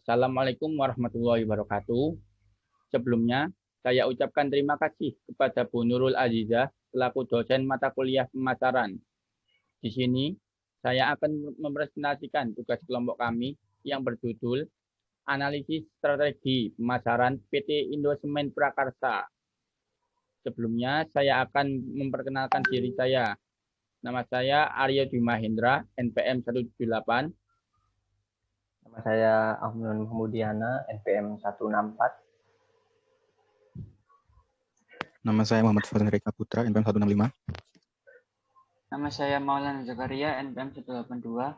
Assalamualaikum warahmatullahi wabarakatuh. Sebelumnya, saya ucapkan terima kasih kepada Bu Nurul Azizah selaku dosen mata kuliah pemasaran. Di sini, saya akan mempresentasikan tugas kelompok kami yang berjudul Analisis Strategi Pemasaran PT Indosemen Prakarsa. Sebelumnya, saya akan memperkenalkan diri saya. Nama saya Arya Dwi Mahendra, NPM 178. Nama saya Ahmad Muhammudiana, NPM 164. Nama saya Muhammad Fazan Reka Putra, NPM 165. Nama saya Maulana Zakaria, NPM 182.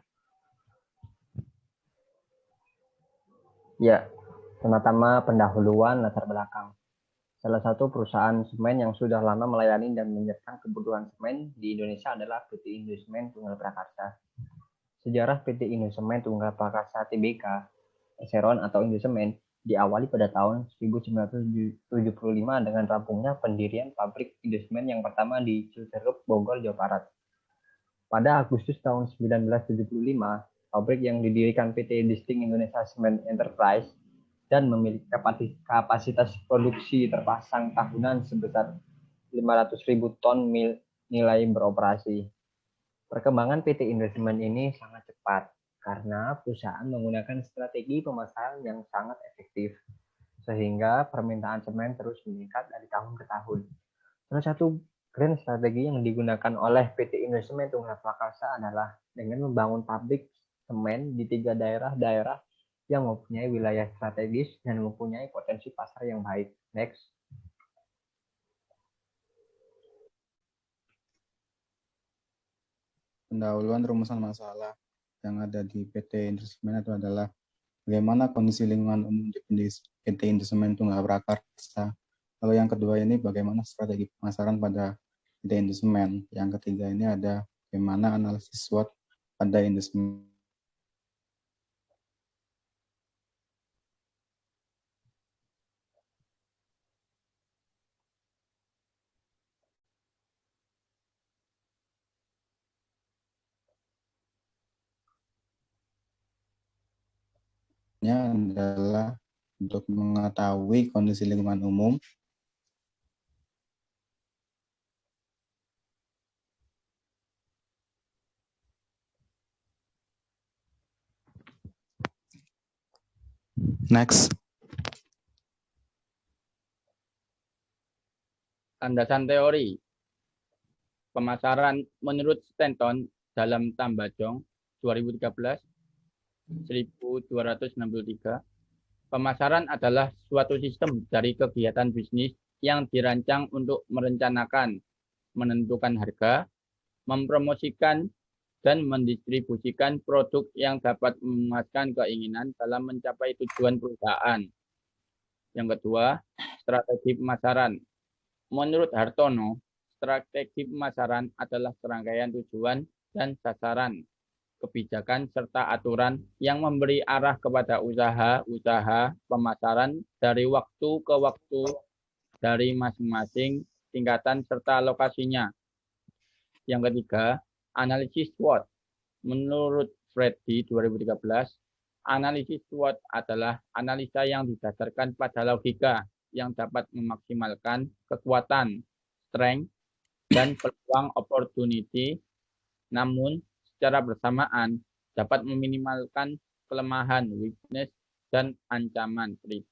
Ya, pertama pendahuluan latar belakang. Salah satu perusahaan semen yang sudah lama melayani dan menyiapkan kebutuhan semen di Indonesia adalah PT Indosemen Tunggal Prakarsa. Sejarah PT Indosemen Tunggal Prakarsa Tbk, Perseroan atau Indosemen, diawali pada tahun 1975 dengan rampungnya pendirian pabrik Indosemen yang pertama di Cicerep, Bogor, Jawa Barat. Pada Agustus tahun 1975, pabrik yang didirikan PT Distinct Indonesia Cement Enterprise dan memiliki kapasitas produksi terpasang tahunan sebesar 500.000 ton nilai beroperasi. Perkembangan PT Indosemen ini sangat cepat karena perusahaan menggunakan strategi pemasaran yang sangat efektif, sehingga permintaan semen terus meningkat dari tahun ke tahun. Salah satu grand strategi yang digunakan oleh PT Indosemen Tunggal Prakarsa adalah dengan membangun pabrik semen di 3 daerah-daerah yang mempunyai wilayah strategis dan mempunyai potensi pasar yang baik. Next. Pendahuluan rumusan masalah yang ada di PT Indosemen itu adalah bagaimana kondisi lingkungan umum di PT Indosemen Tunggal Prakarsa. Lalu yang kedua ini bagaimana strategi pemasaran pada PT Indosemen. Yang ketiga ini ada bagaimana analisis SWOT pada Indosemen. Adalah untuk mengetahui kondisi lingkungan umum next. Landasan teori pemasaran menurut Stanton dalam Tambajong 2013 1263. Pemasaran adalah suatu sistem dari kegiatan bisnis yang dirancang untuk merencanakan, menentukan harga, mempromosikan, dan mendistribusikan produk yang dapat memuaskan keinginan dalam mencapai tujuan perusahaan. Yang kedua, strategi pemasaran. Menurut Hartono, strategi pemasaran adalah serangkaian tujuan dan sasaran, kebijakan, serta aturan yang memberi arah kepada usaha-usaha pemasaran dari waktu ke waktu dari masing-masing tingkatan serta lokasinya. Yang ketiga, analisis SWOT. Menurut Freddy 2013, analisis SWOT adalah analisa yang didasarkan pada logika yang dapat memaksimalkan kekuatan, strength, dan peluang opportunity, namun secara bersamaan dapat meminimalkan kelemahan, weakness, dan ancaman, threat.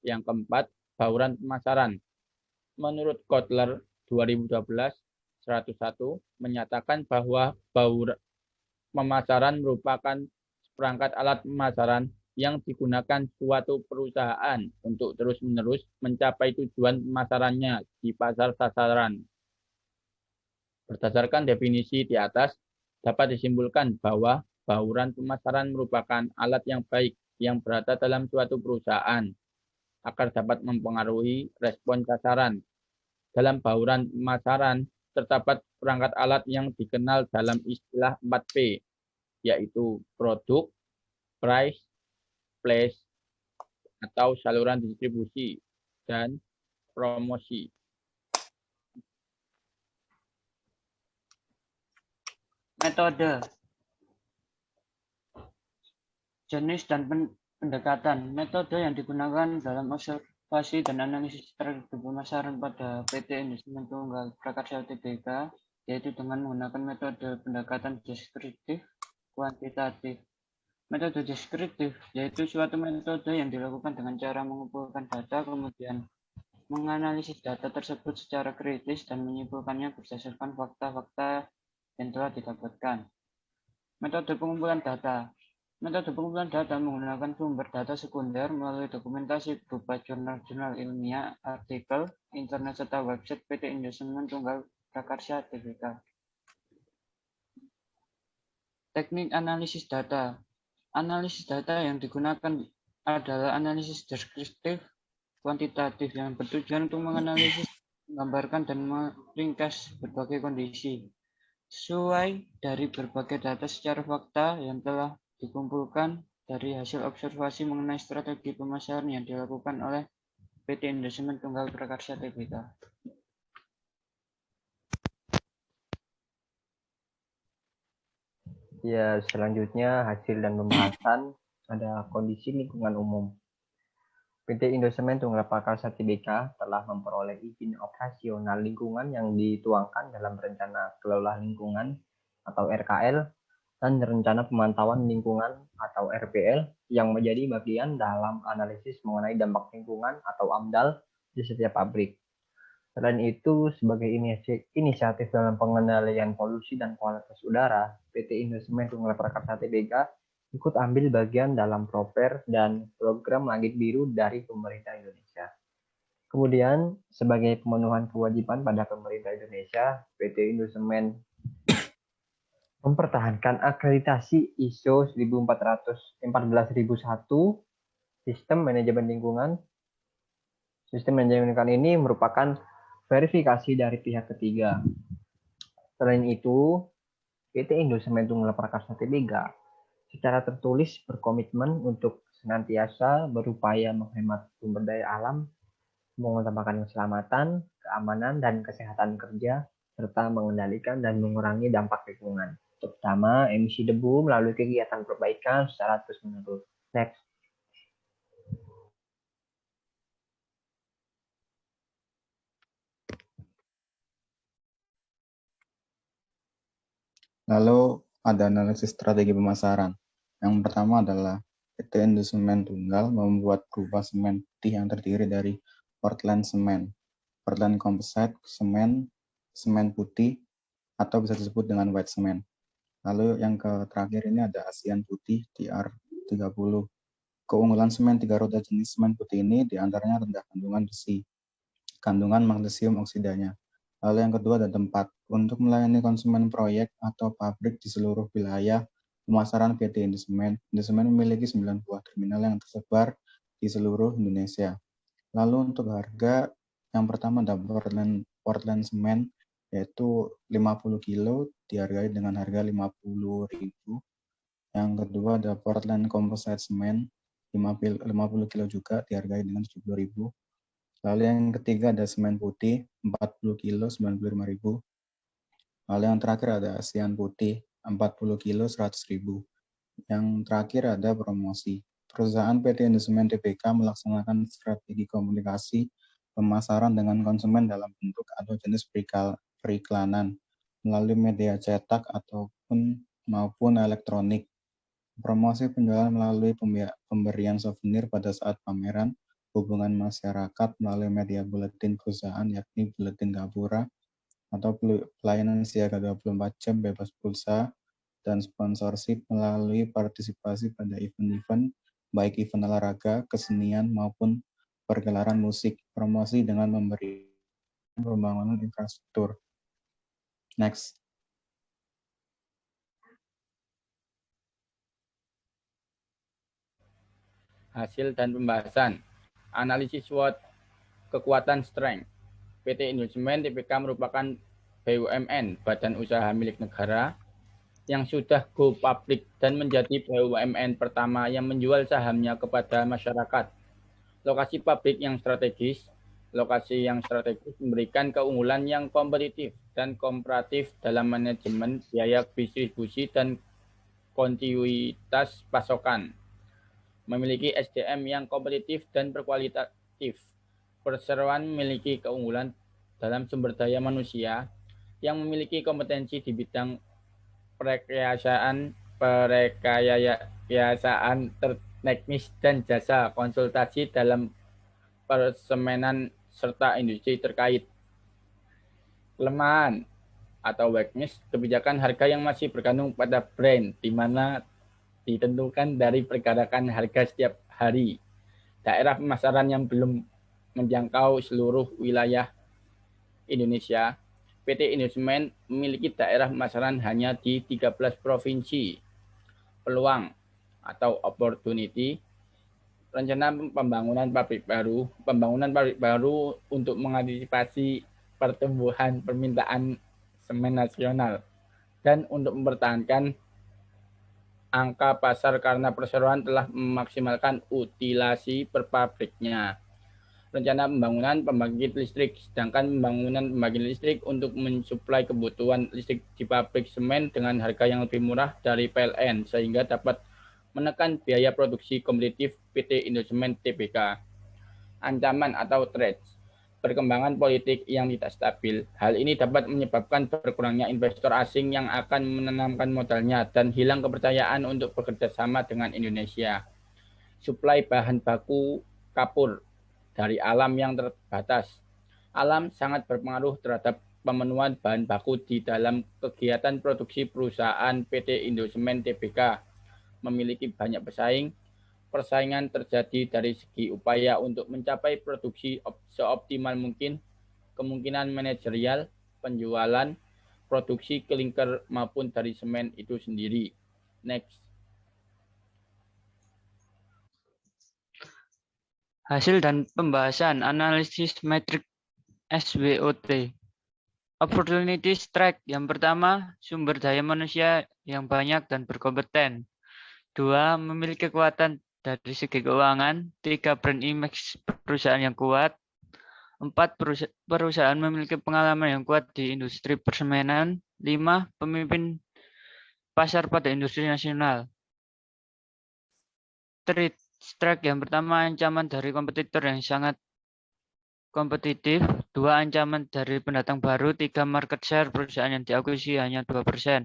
Yang keempat, bauran pemasaran. Menurut Kotler 2012-101 menyatakan bahwa bauran pemasaran merupakan perangkat alat pemasaran yang digunakan suatu perusahaan untuk terus-menerus mencapai tujuan pemasarannya di pasar sasaran. Berdasarkan definisi di atas, dapat disimpulkan bahwa bauran pemasaran merupakan alat yang baik yang berada dalam suatu perusahaan agar dapat mempengaruhi respon sasaran. Dalam bauran pemasaran terdapat perangkat alat yang dikenal dalam istilah 4P, yaitu produk, price, place, atau saluran distribusi, dan promosi. Metode. jenis dan pendekatan. Metode yang digunakan dalam observasi dan analisis strategi pemasaran pada PT Indosumen Tunggal Prakarsa Tbk, yaitu dengan menggunakan metode pendekatan deskriptif kuantitatif. Metode deskriptif yaitu suatu metode yang dilakukan dengan cara mengumpulkan data, kemudian menganalisis data tersebut secara kritis dan menyimpulkannya berdasarkan fakta-fakta yang telah didapatkan. Metode pengumpulan data. Metode pengumpulan data menggunakan sumber data sekunder melalui dokumentasi berupa jurnal-jurnal ilmiah, artikel, internet, serta website PT Indosumen Tunggal Prakarsa Tbk. Teknik analisis data. Analisis data yang digunakan adalah analisis deskriptif kuantitatif yang bertujuan untuk menganalisis, menggambarkan, dan meringkas berbagai kondisi sesuai dari berbagai data secara fakta yang telah dikumpulkan dari hasil observasi mengenai strategi pemasaran yang dilakukan oleh PT Indosumen Tunggal Prakarsa Tbk. Ya, selanjutnya hasil dan pembahasan ada kondisi lingkungan umum. PT Indosemen Tunggal Prakarsa Tbk telah memperoleh izin operasional lingkungan yang dituangkan dalam Rencana Kelola Lingkungan atau RKL dan Rencana Pemantauan Lingkungan atau RPL yang menjadi bagian dalam analisis mengenai dampak lingkungan atau AMDAL di setiap pabrik. Selain itu, sebagai inisiatif dalam pengendalian polusi dan kualitas udara, PT Indosemen Tunggal Prakarsa Tbk ikut ambil bagian dalam Proper dan program Langit Biru dari pemerintah Indonesia. Kemudian, sebagai pemenuhan kewajiban pada pemerintah Indonesia, PT Indosemen mempertahankan akreditasi ISO 14001 Sistem Manajemen Lingkungan. Sistem manajemen lingkungan ini merupakan verifikasi dari pihak ketiga. Selain itu, PT Indosemen Tunggal Prakarsa Tbk secara tertulis berkomitmen untuk senantiasa berupaya menghemat sumber daya alam, mengutamakan keselamatan, keamanan, dan kesehatan kerja, serta mengendalikan dan mengurangi dampak lingkungan, terutama emisi debu melalui kegiatan perbaikan secara terus-menerus. Next. Lalu ada analisis strategi pemasaran. Yang pertama adalah PT Indosemen Tunggal membuat berupa semen putih yang terdiri dari Portland semen, Portland composite semen, semen putih, atau bisa disebut dengan white semen. Lalu yang terakhir ini ada ASEAN putih TR30. Keunggulan semen 3 roda jenis semen putih ini diantaranya rendah kandungan besi, kandungan magnesium oksidanya. Lalu yang kedua ada tempat. Untuk melayani konsumen proyek atau pabrik di seluruh wilayah pemasaran PT Indosemen. Indosemen memiliki 9 buah terminal yang tersebar di seluruh Indonesia. Lalu untuk harga, yang pertama ada Portland semen, yaitu 50 kilo dihargai dengan harga 50.000. Yang kedua ada Portland composite semen, 50 kilo juga dihargai dengan 70.000. Lalu yang ketiga ada semen putih 40 kilo 95.000. Lalu yang terakhir ada ASEAN putih 40 kilo 100.000. Yang terakhir ada promosi. Perusahaan PT Indosemen Tbk melaksanakan strategi komunikasi pemasaran dengan konsumen dalam bentuk atau jenis periklanan melalui media cetak maupun elektronik. Promosi penjualan melalui pemberian souvenir pada saat pameran, hubungan masyarakat melalui media buletin perusahaan yakni buletin Gapura atau pelayanan siaga 24 jam bebas pulsa, dan sponsorship melalui partisipasi pada event-event baik event olahraga, kesenian maupun pergelaran musik. Promosi dengan memberi pembangunan infrastruktur. Next. Hasil dan pembahasan. Analisis SWOT kekuatan strength. PT Indosemen Tbk merupakan BUMN, badan usaha milik negara, yang sudah go public dan menjadi BUMN pertama yang menjual sahamnya kepada masyarakat. Lokasi pabrik yang strategis. Lokasi yang strategis memberikan keunggulan yang kompetitif dan komparatif dalam manajemen biaya distribusi dan kontinuitas pasokan. memiliki SDM yang kompetitif dan berkualitatif. Perseroan memiliki keunggulan dalam sumber daya manusia yang memiliki kompetensi di bidang perekayaan teknis dan jasa konsultasi dalam persemenan serta industri terkait. Kelemahan atau weakness, kebijakan harga yang masih bergantung pada brand, di mana ditentukan dari pergerakan harga setiap hari. Daerah pemasaran yang belum menjangkau seluruh wilayah Indonesia. PT Indosemen memiliki daerah pemasaran hanya di 13 provinsi. Peluang atau opportunity, rencana pembangunan pabrik baru untuk mengantisipasi pertumbuhan permintaan semen nasional dan untuk mempertahankan angka pasar karena perseroan telah memaksimalkan utilasi per pabriknya. Rencana pembangunan pembangkit listrik, sedangkan pembangunan pembangkit listrik untuk mensuplai kebutuhan listrik di pabrik semen dengan harga yang lebih murah dari PLN, sehingga dapat menekan biaya produksi kompetitif PT Indosemen Tbk. Ancaman atau threats, perkembangan politik yang tidak stabil. Hal ini dapat menyebabkan berkurangnya investor asing yang akan menanamkan modalnya dan hilang kepercayaan untuk bekerja sama dengan Indonesia. Suplai bahan baku kapur dari alam yang terbatas. Alam sangat berpengaruh terhadap pemenuhan bahan baku di dalam kegiatan produksi perusahaan PT Indosemen Tbk. Memiliki banyak pesaing. Persaingan terjadi dari segi upaya untuk mencapai produksi seoptimal mungkin, kemungkinan manajerial, penjualan, produksi klinker maupun dari semen itu sendiri. Next. Hasil dan pembahasan analisis metrik SWOT. Opportunities track. Yang pertama, sumber daya manusia yang banyak dan berkompeten. 2, memiliki kekuatan dari segi keuangan. 3, brand image perusahaan yang kuat. 4, perusahaan memiliki pengalaman yang kuat di industri persemenan. 5, pemimpin pasar pada industri nasional. Trade strike. Yang pertama, ancaman dari kompetitor yang sangat kompetitif. 2, ancaman dari pendatang baru. 3, market share perusahaan yang diakuisisi hanya 2%.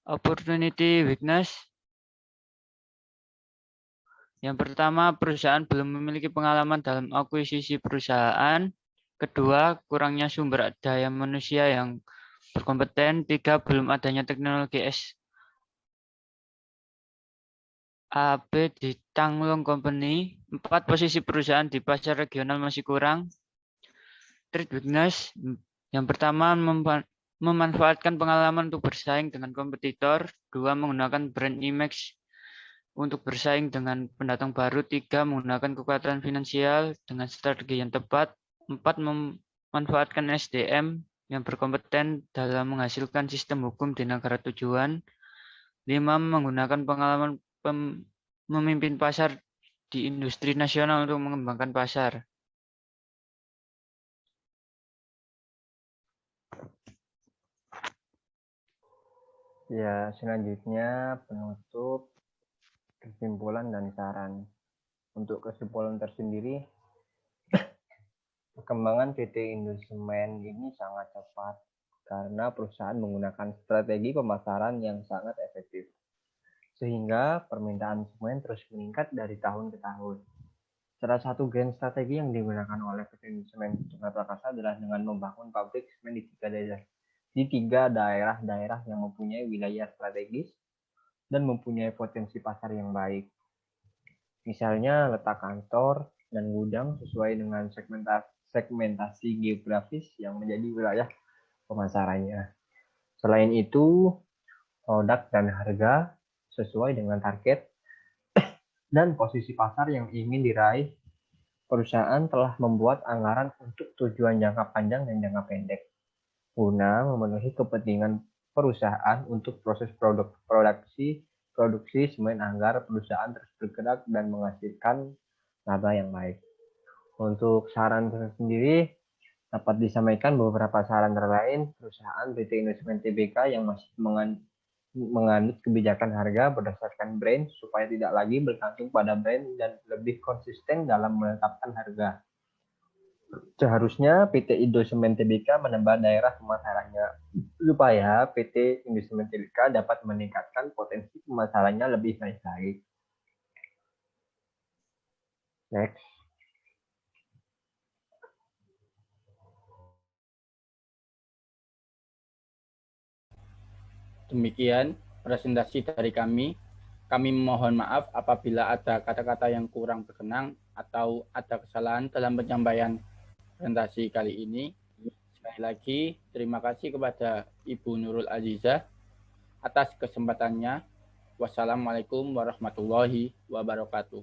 Opportunity weakness. Yang pertama, perusahaan belum memiliki pengalaman dalam akuisisi perusahaan. Kedua, kurangnya sumber daya manusia yang berkompeten. 3, belum adanya teknologi SAP di Tanglong Company. 4, posisi perusahaan di pasar regional masih kurang. Trade weakness. Yang pertama, memanfaatkan pengalaman untuk bersaing dengan kompetitor. 2, menggunakan brand image untuk bersaing dengan pendatang baru. 3, menggunakan kekuatan finansial dengan strategi yang tepat. 4, memanfaatkan SDM yang berkompeten dalam menghasilkan sistem hukum di negara tujuan. 5, menggunakan pengalaman memimpin pasar di industri nasional untuk mengembangkan pasar. Ya, selanjutnya penutup, kesimpulan dan saran. Untuk kesimpulan tersendiri, perkembangan PT Indosemen ini sangat cepat karena perusahaan menggunakan strategi pemasaran yang sangat efektif. Sehingga permintaan semen terus meningkat dari tahun ke tahun. Salah satu grand strategi yang digunakan oleh PT Indosemen Tunggal Prakasa adalah dengan membangun pabrik semen di 3 daerah yang mempunyai wilayah strategis dan mempunyai potensi pasar yang baik. Misalnya letak kantor dan gudang sesuai dengan segmentasi geografis yang menjadi wilayah pemasarannya. Selain itu, produk dan harga sesuai dengan target dan posisi pasar yang ingin diraih. Perusahaan telah membuat anggaran untuk tujuan jangka panjang dan jangka pendek guna memenuhi kepentingan perusahaan untuk proses produksi semen agar perusahaan terus bergerak dan menghasilkan laba yang baik. Untuk saran sendiri dapat disampaikan beberapa saran terlain perusahaan PT Indosemen Tbk yang masih menganut kebijakan harga berdasarkan brand supaya tidak lagi bergantung pada brand dan lebih konsisten dalam menetapkan harga. Seharusnya PT Indosemen Tbk menambah daerah pemasarannya supaya PT Indosemen Tbk dapat meningkatkan potensi pemasarannya lebih baik. Next. Demikian presentasi dari kami. Kami mohon maaf apabila ada kata-kata yang kurang berkenan atau ada kesalahan dalam penyampaian presentasi kali ini. Sekali lagi, terima kasih kepada Ibu Nurul Azizah atas kesempatannya. Wassalamualaikum warahmatullahi wabarakatuh.